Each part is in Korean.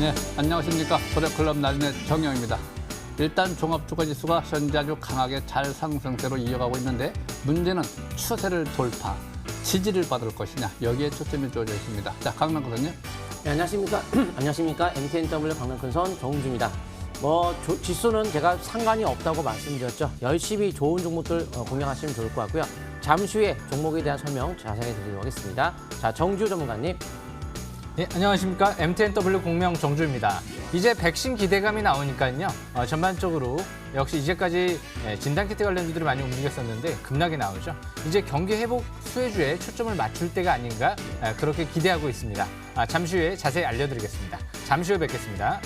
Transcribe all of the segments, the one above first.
네, 안녕하십니까. 소래클럽 나진의 정영입니다. 일단 종합주가지수가 현재 아주 강하게 잘 상승세로 이어가고 있는데 문제는 추세를 돌파, 지지를 받을 것이냐 여기에 초점이 주어져 있습니다. 자, 강남거든요. 네, 안녕하십니까. 안녕하십니까. MTNW 강남큰손 정우주입니다. 지수는 제가 상관이 없다고 말씀드렸죠. 열심히 좋은 종목들 공략하시면 좋을 것 같고요. 잠시 후에 종목에 대한 설명 자세히 드리도록 하겠습니다. 자, 정주 전문가님. 네, 안녕하십니까. MTNW 공명 정주입니다. 이제 백신 기대감이 나오니까요. 전반적으로 역시 이제까지 진단키트 관련주들이 많이 움직였었는데 급락이 나오죠. 이제 경기 회복 수혜주에 초점을 맞출 때가 아닌가 그렇게 기대하고 있습니다. 잠시 후에 자세히 알려드리겠습니다. 잠시 후에 뵙겠습니다.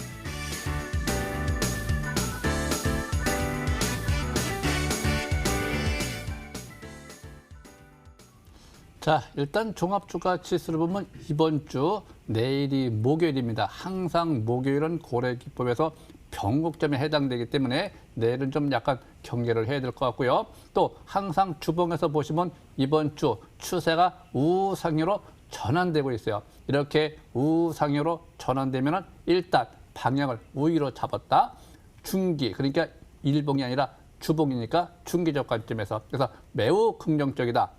자, 일단 종합주가 지수를 보면 이번 주 내일이 목요일입니다. 항상 목요일은 고래기법에서 변곡점에 해당되기 때문에 내일은 좀 약간 경계를 해야 될 것 같고요. 또 항상 주봉에서 보시면 이번 주 추세가 우상향으로 전환되고 있어요. 이렇게 우상향으로 전환되면 일단 방향을 우위로 잡았다. 중기, 그러니까 일봉이 아니라 주봉이니까 중기적 관점에서. 그래서 매우 긍정적이다.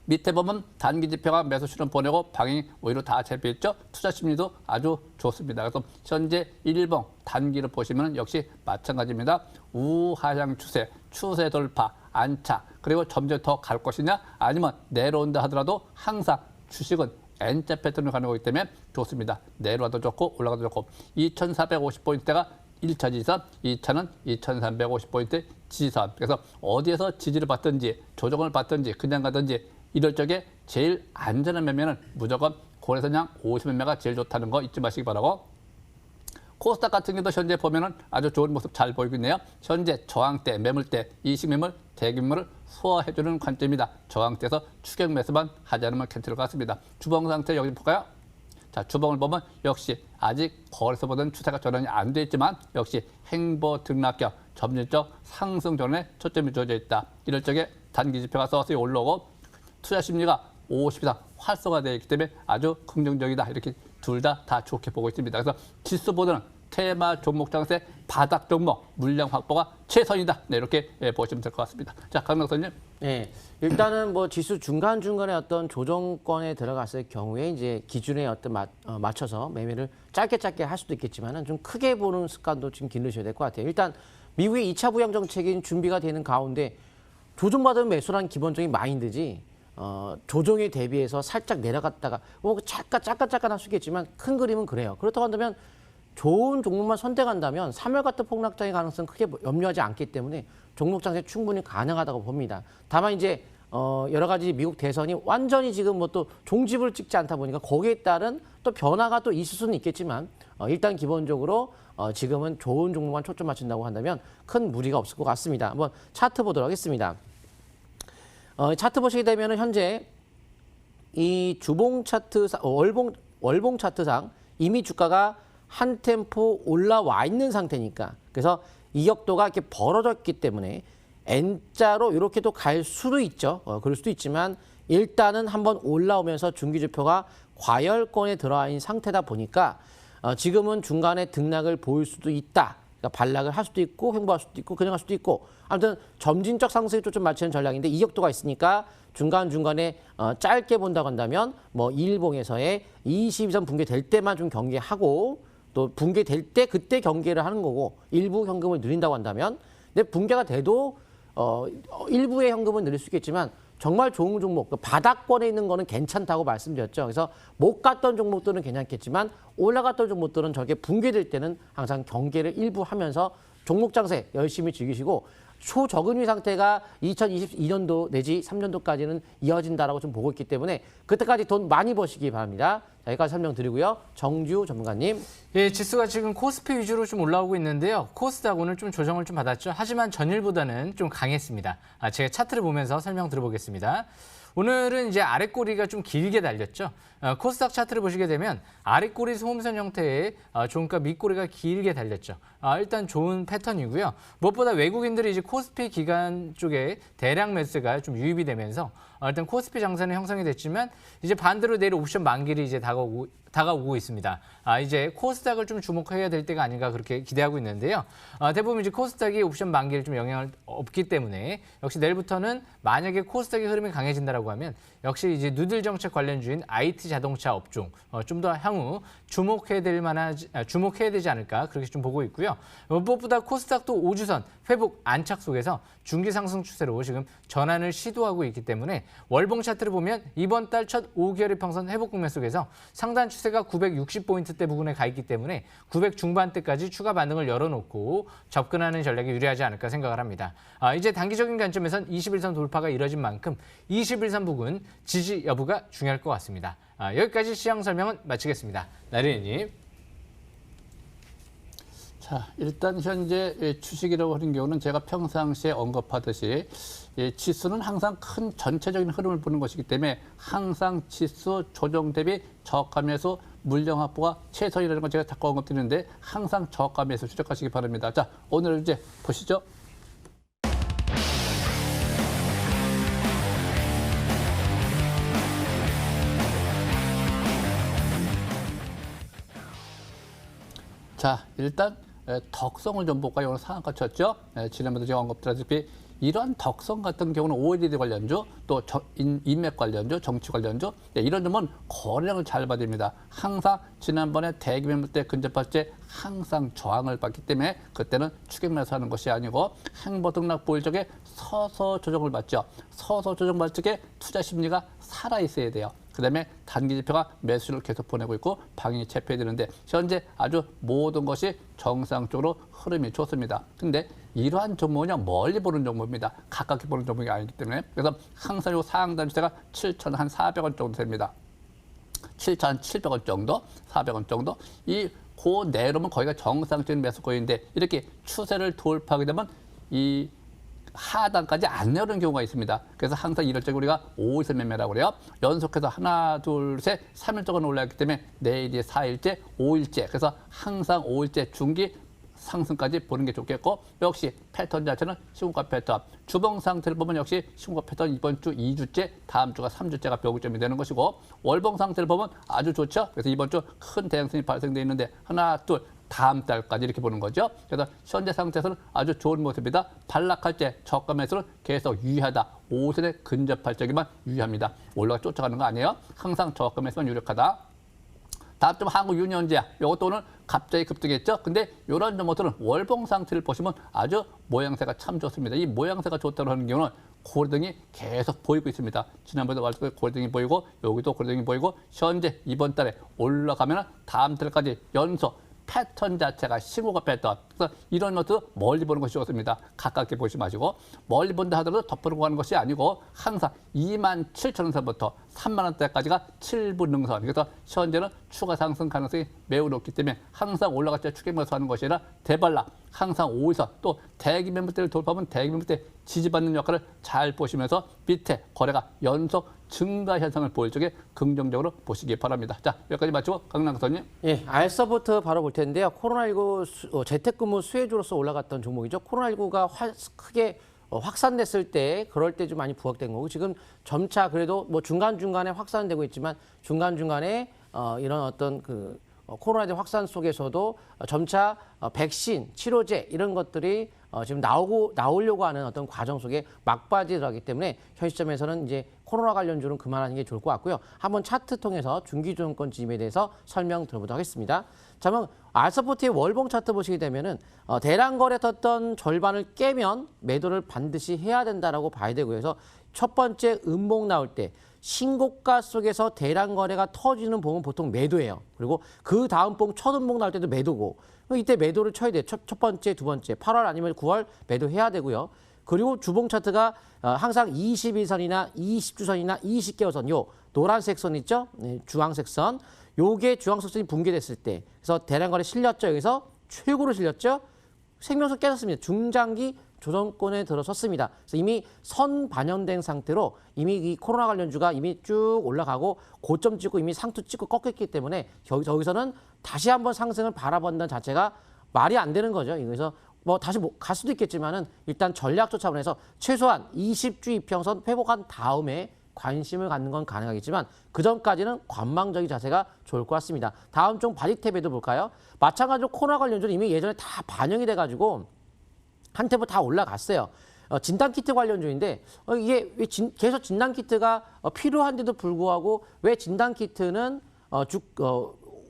밑에 보면 단기 지표가 매수 실현 보내고 방향이 오히려 다 잡혀있죠. 투자 심리도 아주 좋습니다. 그래서 현재 일봉 단기를 보시면 역시 마찬가지입니다. 우하향 추세, 추세 돌파, 안착, 그리고 점점 더 갈 것이냐 아니면 내려온다 하더라도 항상 주식은 N자 패턴을 가는 거기 때문에 좋습니다. 내려와도 좋고 올라가도 좋고 2450포인트대가 1차 지지선, 2차는 2350포인트 지지선. 그래서 어디에서 지지를 받든지 조정을 받든지 그냥 가든지 이럴 적에 제일 안전한 매매는 무조건 고래선양 50매매가 제일 좋다는 거 잊지 마시기 바라고. 코스닥 같은 경우도 현재 보면은 아주 좋은 모습 잘 보이고 있네요. 현재 저항대, 매물대, 이식매물, 대규모를 소화해주는 관점입니다. 저항대에서 추격 매수만 하지 않으면 괜찮을 것 같습니다. 주봉 상태 여기 볼까요? 자, 주봉을 보면 역시 아직 거래소보다는 추세가 전환이 안 돼 있지만 역시 행보 등락격, 점진적 상승 전환에 초점이 주어져 있다. 이럴 적에 단기 지표가 서서히 올라오고 투자 심리가 50 이상 활성화되어 있기 때문에 아주 긍정적이다. 이렇게 둘 다 좋게 보고 있습니다. 그래서 지수보다는 테마 종목 장세 바닥 종목 물량 확보가 최선이다. 네, 이렇게 보시면 될 것 같습니다. 자, 강명선님. 네, 일단은 지수 중간중간에 어떤 조정권에 들어갔을 경우에 이제 기준에 어떤 맞춰서 매매를 짧게 할 수도 있겠지만은 좀 크게 보는 습관도 지금 기르셔야 될 것 같아요. 일단 미국의 2차 부양 정책이 준비가 되는 가운데 조정받은 매수란 기본적인 마인드지 조정에 대비해서 살짝 내려갔다가 잠깐 할 수 있겠지만 큰 그림은 그래요. 그렇다고 한다면 좋은 종목만 선택한다면 3월 같은 폭락장의 가능성은 크게 염려하지 않기 때문에 종목 장세 충분히 가능하다고 봅니다. 다만 이제 여러 가지 미국 대선이 완전히 지금 또 종집을 찍지 않다 보니까 거기에 따른 또 변화가 또 있을 수는 있겠지만 일단 기본적으로 지금은 좋은 종목만 초점 맞춘다고 한다면 큰 무리가 없을 것 같습니다. 한번 차트 보도록 하겠습니다. 차트 보시게 되면 현재 이 주봉 차트, 월봉 차트상 이미 주가가 한 템포 올라와 있는 상태니까 그래서 이격도가 이렇게 벌어졌기 때문에 N자로 이렇게도 갈 수도 있죠. 그럴 수도 있지만 일단은 한번 올라오면서 중기지표가 과열권에 들어와 있는 상태다 보니까 지금은 중간에 등락을 보일 수도 있다. 그러니까 반락을 할 수도 있고 횡보할 수도 있고 그냥 할 수도 있고 아무튼 점진적 상승에 초점 맞추는 전략인데 이격도가 있으니까 중간중간에 짧게 본다고 한다면 일봉에서의 22선 붕괴될 때만 좀 경계하고 또 붕괴될 때 그때 경계를 하는 거고 일부 현금을 늘린다고 한다면 근데 붕괴가 돼도 일부의 현금은 늘릴 수 있겠지만 정말 좋은 종목, 바닥권에 있는 거는 괜찮다고 말씀드렸죠. 그래서 못 갔던 종목들은 괜찮겠지만 올라갔던 종목들은 저게 붕괴될 때는 항상 경계를 일부 하면서 종목 장세 열심히 즐기시고 초저금리 상태가 2022년도 내지 3년도까지는 이어진다라고 좀 보고 있기 때문에 그때까지 돈 많이 버시기 바랍니다. 자, 여기까지 설명드리고요. 정주 전문가님. 예, 지수가 지금 코스피 위주로 좀 올라오고 있는데요. 코스닥 오늘 좀 조정을 좀 받았죠. 하지만 전일보다는 좀 강했습니다. 제가 차트를 보면서 설명 들어보겠습니다. 오늘은 이제 아랫꼬리가 좀 길게 달렸죠. 코스닥 차트를 보시게 되면 아랫꼬리 소음선 형태의 종가 밑꼬리가 길게 달렸죠. 일단 좋은 패턴이고요. 무엇보다 외국인들이 이제 코스피 기간 쪽에 대량 매수가 좀 유입이 되면서 일단 코스피 장세는 형성이 됐지만 이제 반대로 내일 옵션 만기일이 이제 다가오고 다가오고 있습니다. 이제 코스닥을 좀 주목해야 될 때가 아닌가 그렇게 기대하고 있는데요. 대부분 이제 코스닥이 옵션 만기에 좀 영향을 없기 때문에 역시 내일부터는 만약에 코스닥의 흐름이 강해진다라고 하면 역시 이제 누들 정책 관련주인 IT 자동차 업종 좀 더 향후 주목해야 되지 않을까 그렇게 좀 보고 있고요. 무엇보다 코스닥도 5주선 회복 안착 속에서 중기 상승 추세로 지금 전환을 시도하고 있기 때문에 월봉 차트를 보면 이번 달 첫 5개월 평선 회복 국면 속에서 상단 추세가 960포인트대 부근에 가 있기 때문에 900 중반대까지 추가 반등을 열어놓고 접근하는 전략이 유리하지 않을까 생각을 합니다. 이제 단기적인 관점에선 21선 돌파가 이뤄진 만큼 21선 부근 지지 여부가 중요할 것 같습니다. 여기까지 시장 설명은 마치겠습니다. 나린이님. 자, 일단 현재 주식이라고 하는 경우는 제가 평상시에 언급하듯이 지수는 항상 큰 전체적인 흐름을 보는 것이기 때문에 항상 지수 조정 대비 저가 매수 물량 확보가 최선이라는 걸 제가 자꾸 언급드리는데 항상 저가 매수 추적하시기 바랍니다. 자, 오늘 이제 보시죠. 자, 일단 덕성을 좀 볼까요? 오늘 상한가 쳤죠? 지난번에 제가 언급드렸다시피 이런 덕성 같은 경우는 OECD 관련주, 또 인맥 관련주, 정치 관련주 이런 점은 거래량을 잘 받습니다. 항상 지난번에 대기 매물대 근접할 때 항상 저항을 받기 때문에 그때는 추격 매수하는 것이 아니고 행보 등락 보일 적에 서서 조정을 받죠. 서서 조정 받을 적에 투자 심리가 살아 있어야 돼요. 그다음에 단기 지표가 매수를 계속 보내고 있고 방향이 잡혀야 되는데 현재 아주 모든 것이 정상적으로 흐름이 좋습니다. 근데 이러한 종목은 멀리 보는 종목입니다. 가깝게 보는 종목이 아니기 때문에 그래서 항상 요 상단 주세가 7,400원 정도 됩니다. 7,700원 정도, 400원 정도 그 내로면 거기가 정상적인 매수거리인데 이렇게 추세를 돌파하게 되면 이 하단까지 안 내려오는 경우가 있습니다. 그래서 항상 이럴 때 우리가 5일선 매매라고 그래요. 연속해서 하나, 둘, 셋, 3일 동안 올라왔기 때문에 내일이 4일째, 5일째. 그래서 항상 5일째 중기 상승까지 보는 게 좋겠고 역시 패턴 자체는 시공가 패턴. 주봉 상태를 보면 역시 시공가 패턴 이번 주 2주째, 다음 주가 3주째가 변곡점이 되는 것이고 월봉 상태를 보면 아주 좋죠. 그래서 이번 주 큰 대형선이 발생돼 있는데 하나, 둘, 다음 달까지 이렇게 보는 거죠. 그래서 현재 상태에서는 아주 좋은 모습이다. 반락할 때 저가 매수는 계속 유의하다. 5선에 근접할 적에만 유의합니다. 올라가 쫓아가는 거 아니에요. 항상 저가 매수만 유력하다. 다음 점 한국유니언제약. 이것도 오늘 갑자기 급등했죠. 근데 이런 점들은 월봉 상태를 보시면 아주 모양새가 참 좋습니다. 이 모양새가 좋다고 하는 경우는 고래등이 계속 보이고 있습니다. 지난번에도 말했던 고래등이 보이고 여기도 고래등이 보이고 현재 이번 달에 올라가면 다음 달까지 연속 패턴 자체가 시고가 패턴. 그래서 이런 것도 멀리 보는 것이 좋습니다. 가깝게 보지 마시고 멀리 본다 하더라도 덮어놓고 가는 것이 아니고 항상 27,000원선부터 3만 원대까지가 7분 능선. 그래서 현재는 추가 상승 가능성이 매우 높기 때문에 항상 올라갈 때 추격 매수하는 것이 아니라 대발락. 항상 5일선 또 대기 매물대를 돌파하면 대기 매물대 지지받는 역할을 잘 보시면서 밑에 거래가 연속 증가 현상을 보일 적에 긍정적으로 보시기 바랍니다. 자, 여기까지 마치고 강남 교수님. 예, 알서부터 바로 볼 텐데요. 코로나19 재택근무 수혜주로서 올라갔던 종목이죠. 코로나19가 크게 확산됐을 때 그럴 때 좀 많이 부각된 거고 지금 점차 그래도 뭐 중간중간에 확산되고 있지만 중간중간에 이런 어떤 코로나19 확산 속에서도 점차 백신, 치료제 이런 것들이 지금 나오려고 하는 어떤 과정 속에 막바지에 들어가기 때문에 현 시점에서는 이제 코로나 관련주는 그만하는 게 좋을 것 같고요. 한번 차트 통해서 중기조정권 지짐에 대해서 설명 들어보도록 하겠습니다. 자, 그럼 알서포트의 월봉 차트 보시게 되면은 대량 거래 떴던 절반을 깨면 매도를 반드시 해야 된다라고 봐야 되고요. 그래서 첫 번째 음봉 나올 때 신고가 속에서 대량 거래가 터지는 봉은 보통 매도예요. 그리고 그 다음 봉 첫 음봉 나올 때도 매도고 이때 매도를 쳐야 돼요. 첫 번째, 두 번째, 8월 아니면 9월 매도해야 되고요. 그리고 주봉 차트가 항상 21선이나 20주선이나 20개월선 요 노란색 선 있죠? 네, 주황색 선. 요게 주황색 선이 붕괴됐을 때 그래서 대량 거래 실렸죠. 여기서 최고로 실렸죠. 생명선 깨졌습니다. 중장기 조정권에 들어섰습니다. 그래서 이미 선 반영된 상태로 이미 이 코로나 관련주가 이미 쭉 올라가고 고점 찍고 이미 상투 찍고 꺾였기 때문에 저기서는 다시 한번 상승을 바라본다는 자체가 말이 안 되는 거죠. 그래서 뭐 다시 갈 수도 있겠지만은 일단 전략적 차원에서 최소한 20주 이평선 회복한 다음에 관심을 갖는 건 가능하겠지만 그 전까지는 관망적인 자세가 좋을 것 같습니다. 다음 종 바디탭에도 볼까요? 마찬가지로 코로나 관련주는 이미 예전에 다 반영이 돼가지고 한 탭으로 다 올라갔어요. 진단키트 관련주인데 이게 왜 계속 진단키트가 필요한데도 불구하고 왜 진단키트는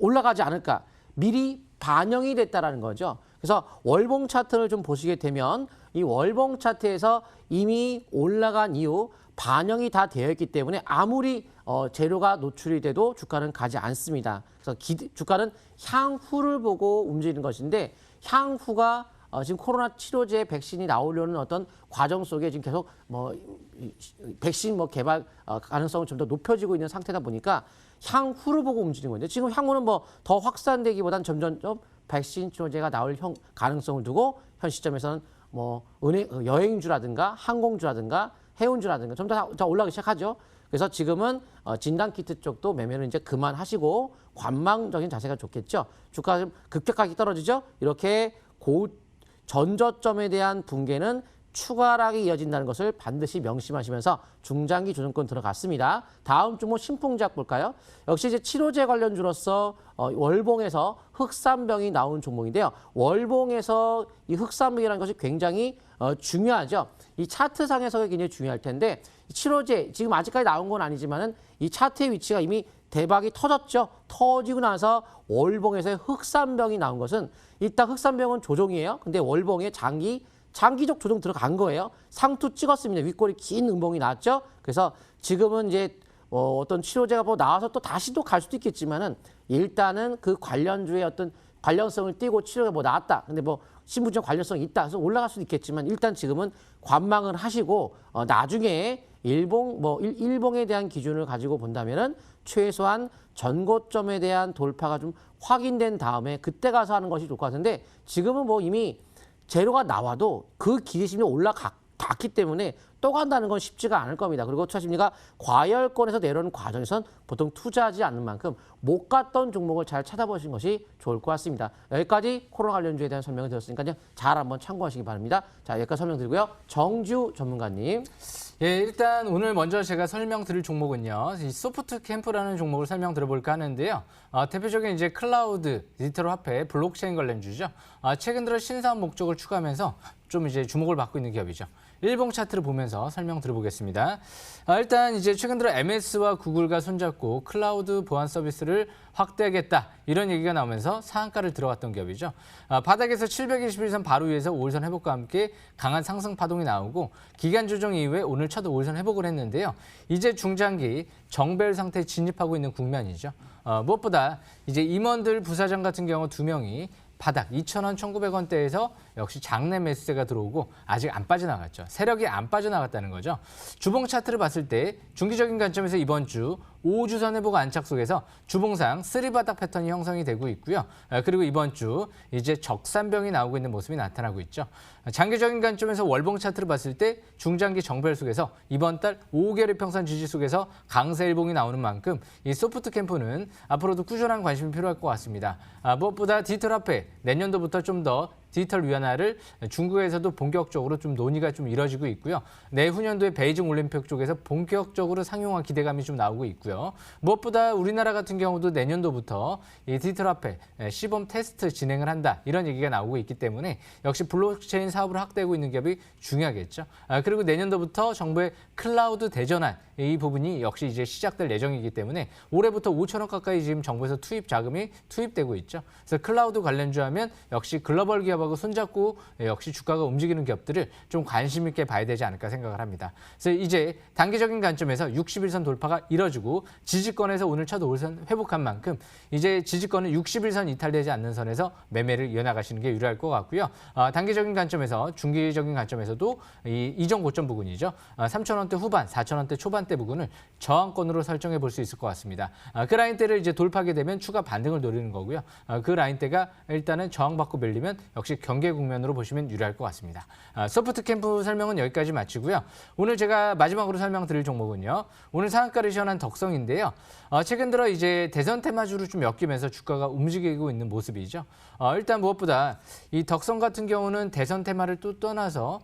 올라가지 않을까? 미리 반영이 됐다라는 거죠. 그래서 월봉 차트를 좀 보시게 되면 이 월봉 차트에서 이미 올라간 이후 반영이 다 되어 있기 때문에 아무리 재료가 노출이 돼도 주가는 가지 않습니다. 그래서 주가는 향후를 보고 움직이는 것인데 향후가 지금 코로나 치료제 백신이 나오려는 어떤 과정 속에 지금 계속 백신 개발 가능성은 좀 더 높여지고 있는 상태다 보니까 향후를 보고 움직이는 건데 지금 향후는 더 확산되기보단 점점점 백신 치료제가 나올 가능성을 두고 현 시점에서는 여행주라든가 항공주라든가 해운주라든가 좀 더 올라가기 시작하죠. 그래서 지금은 진단키트 쪽도 매매는 이제 그만하시고 관망적인 자세가 좋겠죠. 주가가 좀 급격하게 떨어지죠. 이렇게 전저점에 대한 붕괴는 추가락이 이어진다는 것을 반드시 명심하시면서 중장기 조정권 들어갔습니다. 다음 종목 신풍제약 볼까요? 역시 이제 치료제 관련주로서 월봉에서 흑산병이 나온 종목인데요. 월봉에서 이 흑산병이라는 것이 굉장히 중요하죠. 이 차트상에서 굉장히 중요할 텐데 치료제 지금 아직까지 나온 건 아니지만은 이 차트의 위치가 이미 대박이 터졌죠. 터지고 나서 월봉에서 흑산병이 나온 것은 일단 흑산병은 조정이에요. 근데 월봉에 장기적 조정 들어간 거예요. 상투 찍었습니다. 윗골이 긴 음봉이 나왔죠. 그래서 지금은 이제 어떤 치료제가 나와서 또 다시 또 갈 수도 있겠지만은 일단은 그 관련주의 어떤 관련성을 띄고 치료가 나왔다. 근데 신분증 관련성이 있다. 그래서 올라갈 수도 있겠지만 일단 지금은 관망을 하시고 나중에 일봉에 대한 기준을 가지고 본다면은 최소한 전고점에 대한 돌파가 좀 확인된 다음에 그때 가서 하는 것이 좋을 것 같은데 지금은 이미 재료가 나와도 그 기대심이 올라갔기 때문에 또 간다는 건 쉽지가 않을 겁니다. 그리고 투자심리가 과열권에서 내려오는 과정에선 보통 투자하지 않는 만큼 못 갔던 종목을 잘 찾아보시는 것이 좋을 것 같습니다. 여기까지 코로나 관련주에 대한 설명을 드렸으니까요. 잘 한번 참고하시기 바랍니다. 자, 여기까지 설명드리고요. 정지우 전문가님. 예, 일단 오늘 먼저 제가 설명드릴 종목은요. 이 소프트 캠프라는 종목을 설명드려볼까 하는데요. 대표적인 이제 클라우드, 디지털 화폐, 블록체인 관련주죠. 최근 들어 신사업 목적을 추가하면서 좀 이제 주목을 받고 있는 기업이죠. 일봉 차트를 보면서 설명드려보겠습니다. 일단 이제 최근 들어 MS와 구글과 손잡고 클라우드 보안 서비스를 확대하겠다 이런 얘기가 나오면서 상한가를 들어갔던 기업이죠. 바닥에서 721선 바로 위에서 5일선 회복과 함께 강한 상승 파동이 나오고 기간 조정 이후에 오늘 첫 5일선 회복을 했는데요. 이제 중장기 정배열 상태에 진입하고 있는 국면이죠. 무엇보다 이제 임원들 부사장 같은 경우 2명이 바닥 2,000원, 1,900원대에서 역시 장내 매수세가 들어오고 아직 안 빠져나갔죠. 세력이 안 빠져나갔다는 거죠. 주봉 차트를 봤을 때 중기적인 관점에서 이번 주 5주선 회복 안착 속에서 주봉상 3바닥 패턴이 형성이 되고 있고요. 그리고 이번 주 이제 적산병이 나오고 있는 모습이 나타나고 있죠. 장기적인 관점에서 월봉 차트를 봤을 때 중장기 정배열 속에서 이번 달 5개월 평선 지지 속에서 강세 일봉이 나오는 만큼 이 소프트 캠프는 앞으로도 꾸준한 관심이 필요할 것 같습니다. 무엇보다 디지털 화폐 내년도부터 좀 더 디지털 위안화를 중국에서도 본격적으로 좀 논의가 좀 이뤄지고 있고요. 내후년도에 베이징 올림픽 쪽에서 본격적으로 상용화 기대감이 좀 나오고 있고요. 무엇보다 우리나라 같은 경우도 내년도부터 이 디지털 화폐 시범 테스트 진행을 한다 이런 얘기가 나오고 있기 때문에 역시 블록체인 사업을 확대하고 있는 기업이 중요하겠죠. 그리고 내년도부터 정부의 클라우드 대전환 이 부분이 역시 이제 시작될 예정이기 때문에 올해부터 5천억 가까이 지금 정부에서 투입 자금이 투입되고 있죠. 그래서 클라우드 관련주 하면 역시 글로벌 기업하고 손잡고 역시 주가가 움직이는 기업들을 좀 관심 있게 봐야 되지 않을까 생각을 합니다. 그래서 이제 단기적인 관점에서 61선 돌파가 이뤄지고 지지권에서 오늘 첫 5일선 회복한 만큼 이제 지지권은 61선 이탈되지 않는 선에서 매매를 이어나가시는 게 유리할 것 같고요. 단기적인 관점에서 중기적인 관점에서도 이 이전 고점 부근이죠. 3,000원대 후반, 4,000원대 초반대 부근을 저항권으로 설정해 볼 수 있을 것 같습니다. 그 라인대를 이제 돌파하게 되면 추가 반등을 노리는 거고요. 그 라인대가 일단은 저항받고 밀리면 역시 역시 경계 국면으로 보시면 유리할 것 같습니다. 소프트 캠프 설명은 여기까지 마치고요. 오늘 제가 마지막으로 설명드릴 종목은요. 오늘 상한가를 시현한 덕성인데요. 최근 들어 이제 대선 테마주로 좀 엮이면서 주가가 움직이고 있는 모습이죠. 일단 무엇보다 이 덕성 같은 경우는 대선 테마를 또 떠나서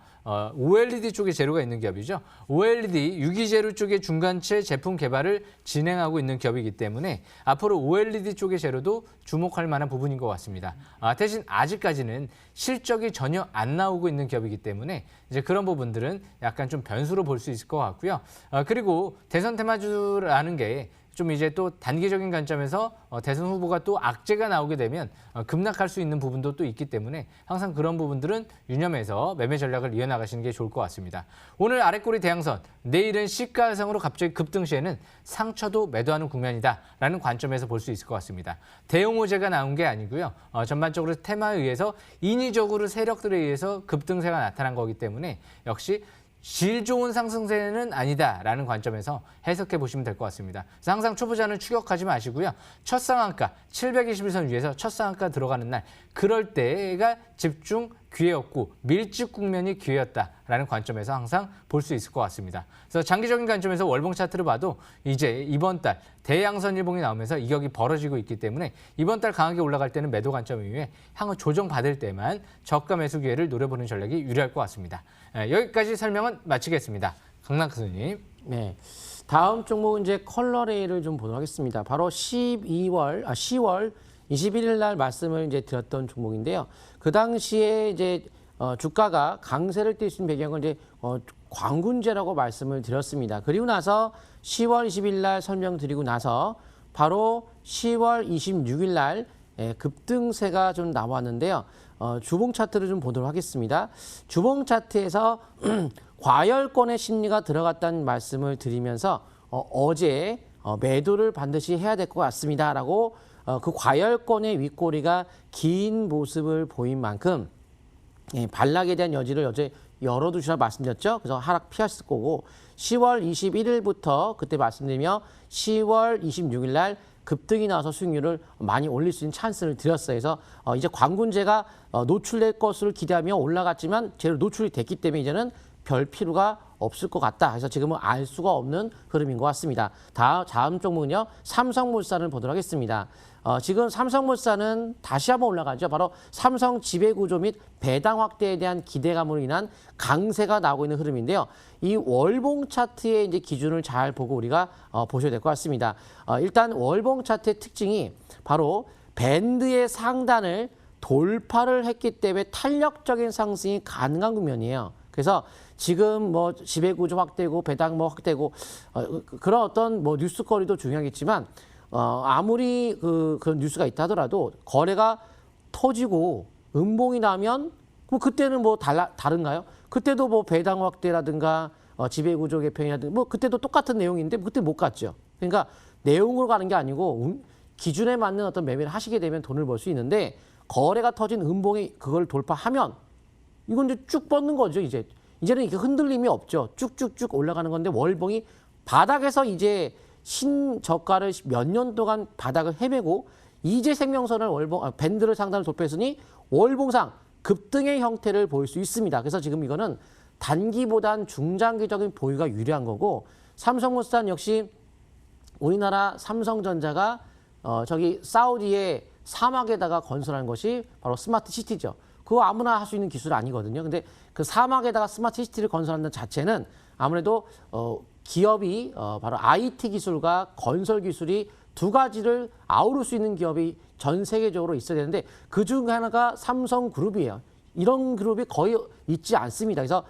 OLED 쪽에 재료가 있는 기업이죠. OLED 유기재료 쪽의 중간체 제품 개발을 진행하고 있는 기업이기 때문에 앞으로 OLED 쪽의 재료도 주목할 만한 부분인 것 같습니다. 대신 아직까지는 실적이 전혀 안 나오고 있는 기업이기 때문에 이제 그런 부분들은 약간 좀 변수로 볼 수 있을 것 같고요. 그리고 대선 테마주라는 게 좀 이제 또 단기적인 관점에서 대선 후보가 또 악재가 나오게 되면 급락할 수 있는 부분도 또 있기 때문에 항상 그런 부분들은 유념해서 매매 전략을 이어나가시는 게 좋을 것 같습니다. 오늘 아래꼬리 대양선, 내일은 시가상으로 갑자기 급등 시에는 상처도 매도하는 국면이다라는 관점에서 볼 수 있을 것 같습니다. 대형 호재가 나온 게 아니고요. 전반적으로 테마에 의해서 인위적으로 세력들에 의해서 급등세가 나타난 거기 때문에 역시 질 좋은 상승세는 아니다라는 관점에서 해석해 보시면 될 것 같습니다. 그래서 항상 초보자는 추격하지 마시고요. 첫 상한가 721선 위에서 첫 상한가 들어가는 날 그럴 때가 집중 기회였고 밀집 국면이 기회였다라는 관점에서 항상 볼 수 있을 것 같습니다. 그래서 장기적인 관점에서 월봉 차트를 봐도 이제 이번 달 대양선 일봉이 나오면서 이격이 벌어지고 있기 때문에 이번 달 강하게 올라갈 때는 매도 관점 이후에 향후 조정받을 때만 저가 매수 기회를 노려보는 전략이 유리할 것 같습니다. 여기까지 설명은 마치겠습니다. 강남 교수님. 네. 다음 종목은 이제 컬러레이를 좀 보도록 하겠습니다. 바로 10월 21일 날 말씀을 이제 드렸던 종목인데요. 그 당시에 이제 주가가 강세를 띌 수 있는 배경은 이제 광군제라고 말씀을 드렸습니다. 그리고 나서 10월 20일 날 설명드리고 나서 바로 10월 26일 날 급등세가 좀 나왔는데요. 주봉 차트를 좀 보도록 하겠습니다. 주봉 차트에서 과열권의 심리가 들어갔다는 말씀을 드리면서 어제 매도를 반드시 해야 될 것 같습니다라고 그 과열권의 윗꼬리가 긴 모습을 보인 만큼 반락에 대한 여지를 어제 열어두시라 말씀드렸죠. 그래서 하락 피하실 거고 10월 21일부터 그때 말씀드리며 10월 26일 날 급등이 나와서 수익률을 많이 올릴 수 있는 찬스를 드렸어요. 그래서 이제 광군제가 노출될 것을 기대하며 올라갔지만 제대로 노출이 됐기 때문에 이제는 별 필요가 없을 것 같다. 그래서 지금은 알 수가 없는 흐름인 것 같습니다. 다음 종목은요. 삼성물산을 보도록 하겠습니다. 지금 삼성물산은 다시 한번 올라가죠. 바로 삼성 지배구조 및 배당 확대에 대한 기대감으로 인한 강세가 나오고 있는 흐름인데요. 이 월봉 차트의 이제 기준을 잘 보고 우리가 보셔야 될 것 같습니다. 일단 월봉 차트의 특징이 바로 밴드의 상단을 돌파를 했기 때문에 탄력적인 상승이 가능한 국면이에요. 그래서 지금 뭐 지배구조 확대고 배당 뭐 확대고 그런 어떤 뭐 뉴스거리도 중요하겠지만 아무리 그런 뉴스가 있다 하더라도 거래가 터지고 음봉이 나면 그럼 그때는 뭐 다른가요? 그때도 뭐 배당 확대라든가 지배구조 개편이라든가 뭐 그때도 똑같은 내용인데 그때 못 갔죠. 그러니까 내용으로 가는 게 아니고 기준에 맞는 어떤 매매를 하시게 되면 돈을 벌 수 있는데 거래가 터진 음봉이 그걸 돌파하면 이건 이제 쭉 뻗는 거죠. 이제는 이렇게 흔들림이 없죠. 쭉쭉쭉 올라가는 건데 월봉이 바닥에서 이제 신저가를 몇 년 동안 바닥을 헤매고 이제 생명선을 밴드를 상단을 돌파했으니 월봉상 급등의 형태를 보일 수 있습니다. 그래서 지금 이거는 단기보단 중장기적인 보유가 유리한 거고 삼성물산 역시 우리나라 삼성전자가 저기 사우디의 사막에다가 건설한 것이 바로 스마트 시티죠. 그거 아무나 할 수 있는 기술이 아니거든요. 근데 그 사막에다가 스마트 시티를 건설하는 자체는 아무래도 기업이 바로 IT 기술과 건설 기술이 두 가지를 아우를 수 있는 기업이 전 세계적으로 있어야 되는데 그중 하나가 삼성그룹이에요. 이런 그룹이 거의 있지 않습니다. 그래서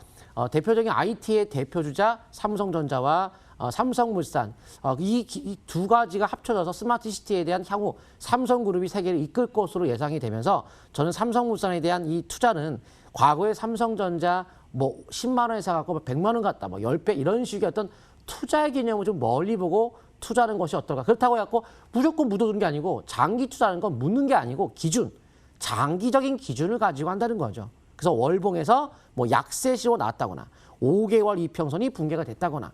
대표적인 IT의 대표주자 삼성전자와 삼성물산 이 두 가지가 합쳐져서 스마트 시티에 대한 향후 삼성그룹이 세계를 이끌 것으로 예상이 되면서 저는 삼성물산에 대한 이 투자는 과거에 삼성전자 뭐 10만 원에 사갖고 100만 원 갖다 뭐 10배 이런 식의 어떤 투자의 개념을 좀 멀리 보고 투자하는 것이 어떨까. 그렇다고 해갖고 무조건 묻어두는 게 아니고 장기 투자하는 건 묻는 게 아니고 기준, 장기적인 기준을 가지고 한다는 거죠. 그래서 월봉에서 뭐 약세시로 나왔다거나 5개월 이평선이 붕괴가 됐다거나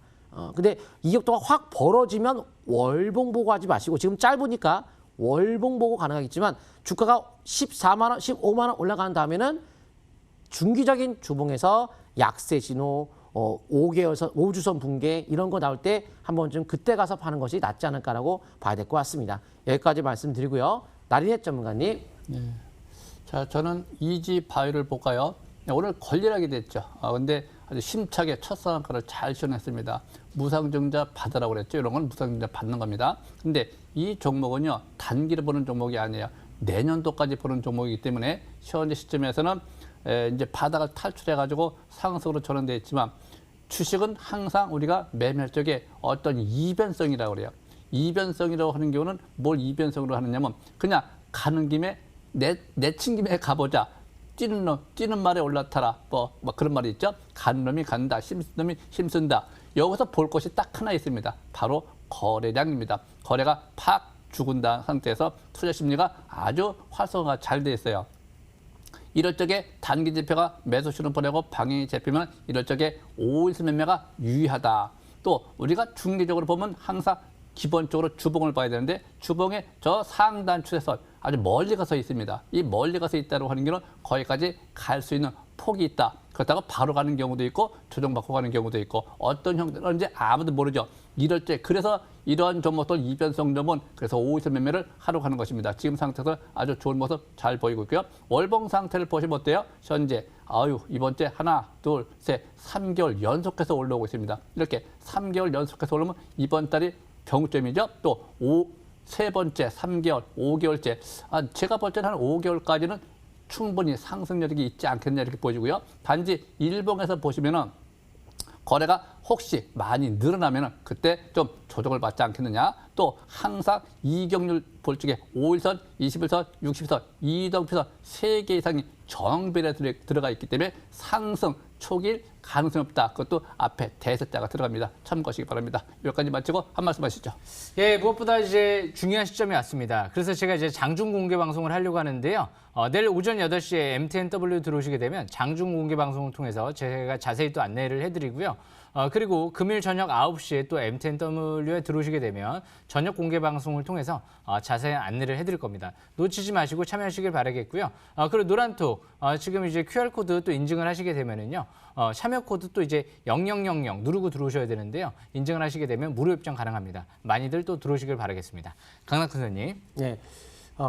근데 이격도가 확 벌어지면 월봉 보고 하지 마시고 지금 짧으니까 월봉 보고 가능하겠지만 주가가 14만 원, 15만 원 올라간 다음에는 중기적인 주봉에서 약세 신호, 5개월선, 5주선 붕괴 이런 거 나올 때 한 번쯤 그때 가서 파는 것이 낫지 않을까라고 봐야 될 것 같습니다. 여기까지 말씀드리고요. 나린혜 전문가님. 자, 저는 이지 바이오를 볼까요? 오늘 걸리하게 됐죠. 근데 아주 심차게 첫 상한가를 잘 시원했습니다. 무상증자 받으라고 그랬죠. 이런 건 무상증자 받는 겁니다. 근데 이 종목은요, 단기를 보는 종목이 아니에요. 내년도까지 보는 종목이기 때문에 현재 시점에서는 이제 바닥을 탈출해가지고 상승으로 전환되어 있지만 주식은 항상 우리가 매매할 적에 어떤 이변성이라고 그래요. 이변성이라고 하는 경우는 뭘 이변성으로 하느냐면 그냥 가는 김에 내친 김에 가보자. 뛰는 말에 올라타라. 뭐 그런 말이 있죠. 가는 놈이 간다. 힘쓴 놈이 힘쓴다. 여기서 볼 것이 딱 하나 있습니다. 바로 거래량입니다. 거래가 팍 죽은 상태에서 투자 심리가 아주 활성화가 잘 돼 있어요. 이럴 적에 단기 지표가 매수 신호 보내고 방향이 잡히면 이럴 적에 5일선 매매가 유의하다. 또 우리가 중기적으로 보면 항상 기본적으로 주봉을 봐야 되는데 주봉의 저 상단 추세선 아주 멀리 가서 있습니다. 이 멀리 가서 있다고 하는 경우는 거기까지 갈 수 있는 폭이 있다. 그렇다고 바로 가는 경우도 있고 조정받고 가는 경우도 있고 어떤 형태인지 아무도 모르죠. 이럴 때 그래서 이런 종목들 이변성 점은 그래서 5일선 매매를 하러 가는 것입니다. 지금 상태에서 아주 좋은 모습 잘 보이고 있고요. 월봉 상태를 보시면 어때요? 현재 이번 주에 하나, 둘, 셋, 3개월 연속해서 올라오고 있습니다. 이렇게 3개월 연속해서 올라오면 이번 달이 병점이죠. 또 세 번째, 3개월, 5개월째. 제가 볼 때는 한 5개월까지는 충분히 상승력이 있지 않겠냐 이렇게 보여지고요. 단지 일봉에서 보시면은 거래가 혹시 많이 늘어나면은 그때 좀 조정을 받지 않겠느냐. 또 항상 이격률 볼 적에 5일선, 20일선, 60일선, 이동표선 3개 이상이 정배에 들어가 있기 때문에 상승 초기일 가능성이 없다. 그것도 앞에 대세자가 들어갑니다. 참고하시기 바랍니다. 여기까지 마치고 한 말씀 하시죠. 예, 무엇보다 이제 중요한 시점이 왔습니다. 그래서 제가 이제 장중 공개 방송을 하려고 하는데요. 내일 오전 8시에 MTNW 들어오시게 되면 장중 공개 방송을 통해서 제가 자세히 또 안내를 해드리고요. 그리고 금일 저녁 9시에 또 MTNW에 들어오시게 되면 저녁 공개 방송을 통해서 자세한 안내를 해드릴 겁니다. 놓치지 마시고 참여하시길 바라겠고요. 그리고 노란톡 지금 이제 QR코드 또 인증을 하시게 되면은요. 참여 코드 또 이제 0000 누르고 들어오셔야 되는데요. 인증을 하시게 되면 무료 입장 가능합니다. 많이들 또 들어오시길 바라겠습니다. 강낙 선생님. 네.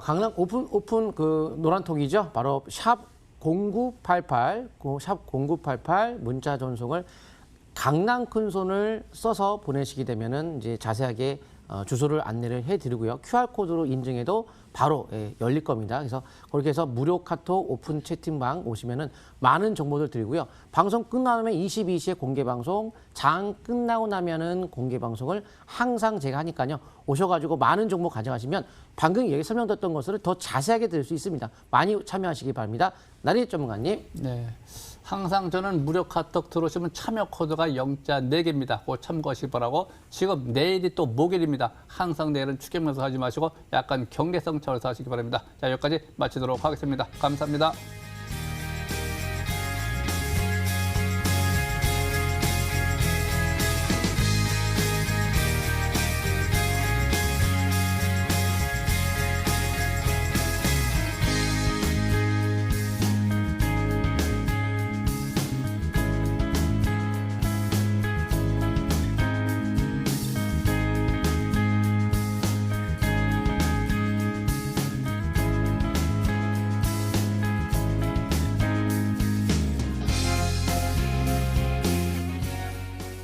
강남 오픈 그 노란톡이죠. 바로 샵 0988, 샵 0988 문자 전송을 강남 큰 손을 써서 보내시게 되면은 이제 자세하게 주소를 안내를 해드리고요. QR코드로 인증해도 바로 열릴 겁니다. 그래서 그렇게 해서 무료 카톡 오픈 채팅방 오시면은 많은 정보들 드리고요. 방송 끝나면 22시에 공개 방송, 장 끝나고 나면은 공개 방송을 항상 제가 하니까요. 오셔가지고 많은 정보 가져가시면 방금 여기 설명드렸던 것을 더 자세하게 들을 수 있습니다. 많이 참여하시기 바랍니다. 나린혜 전문가님. 네. 항상 저는 무료 카톡 들어오시면 참여 코드가 0자 4개입니다. 꼭 참고하시기 바라고 지금 내일이 또 목요일입니다. 항상 내일은 추경면서 하지 마시고 약간 경계성 차원에서 하시기 바랍니다. 자, 여기까지 마치도록 하겠습니다. 감사합니다.